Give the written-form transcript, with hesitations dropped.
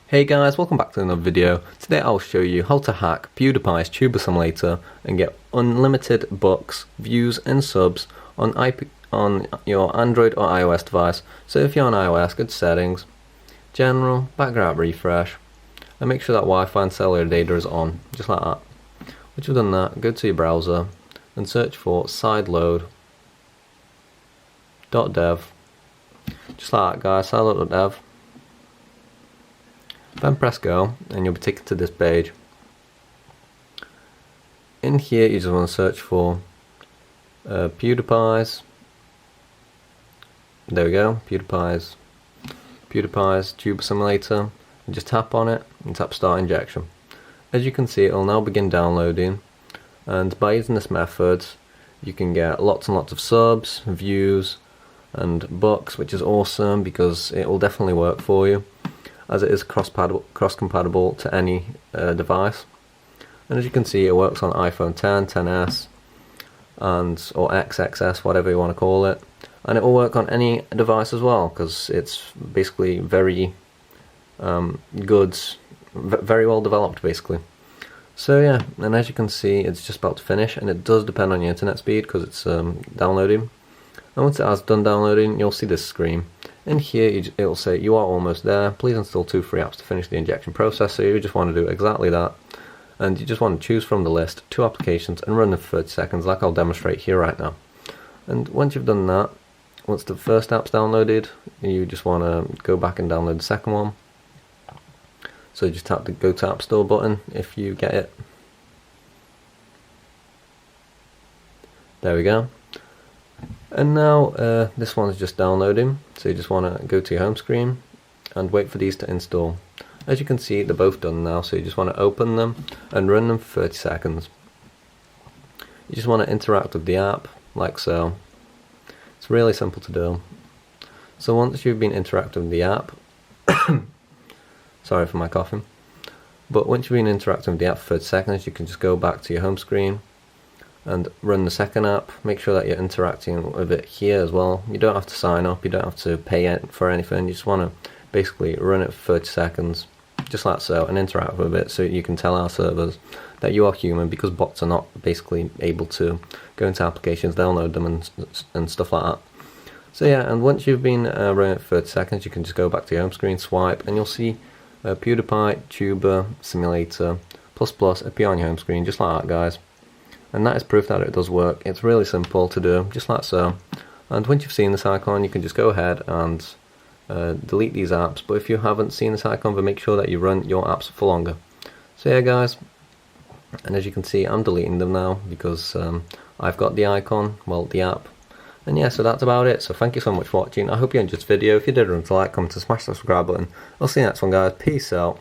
Hey guys, welcome back to another video. Today I'll show you how to hack Pewdiepie's Tuber Simulator and get unlimited bucks, views and subs on your Android or iOS device. So if you're on iOS, go to settings, general, background refresh, and make sure that Wi-Fi and cellular data is on, just like that. Once you've done that, go to your browser and search for sideload.dev. Just like that guys, sideload.dev. Then press go and you'll be taken to this page. In here you just want to search for Pewdiepie's. There we go, Pewdiepie's Tuber Simulator. And just tap on it and tap start injection. As you can see, it will now begin downloading, and by using this method you can get lots and lots of subs, views and bucks, which is awesome because it will definitely work for you, as it is cross-compatible to any device. And as you can see, it works on iPhone 10, 10s, or XXS, whatever you want to call it, and it will work on any device as well because it's basically very good, very well developed basically. So yeah, and as you can see, it's just about to finish, and it does depend on your internet speed because it's downloading. And once it has done downloading, you'll see this screen. In here it will say you are almost there, please install 2 free apps to finish the injection process. So you just want to do exactly that, and you just want to choose from the list 2 applications and run them for 30 seconds like I'll demonstrate here right now. And once you've done that, once the first app's downloaded, you just want to go back and download the second one. So just tap the go to App Store button if you get it. There we go. And now this one is just downloading, so you just want to go to your home screen and wait for these to install. As you can see, they're both done now, so you just want to open them and run them for 30 seconds. You just want to interact with the app like so. It's really simple to do. So once you've been interacting with the app, sorry for my coughing, but once you've been interacting with the app for 30 seconds, you can just go back to your home screen and run the second app. Make sure that you're interacting with it here as well. You don't have to sign up, you don't have to pay for anything, you just want to basically run it for 30 seconds, just like so, and interact with it so you can tell our servers that you are human, because bots are not basically able to go into applications, download them and stuff like that. So yeah, and once you've been running it for 30 seconds, you can just go back to your home screen, swipe, and you'll see Pewdiepie Tuber Simulator ++ appear on your home screen, just like that guys. And that is proof that it does work. It's really simple to do, just like so. And once you've seen this icon, you can just go ahead and delete these apps. But if you haven't seen this icon, then make sure that you run your apps for longer. So yeah guys, and as you can see, I'm deleting them now because I've got the icon, well, the app. And yeah, so that's about it. So thank you so much for watching. I hope you enjoyed this video. If you did, remember to like, comment and smash the subscribe button. I'll see you next one guys. Peace out.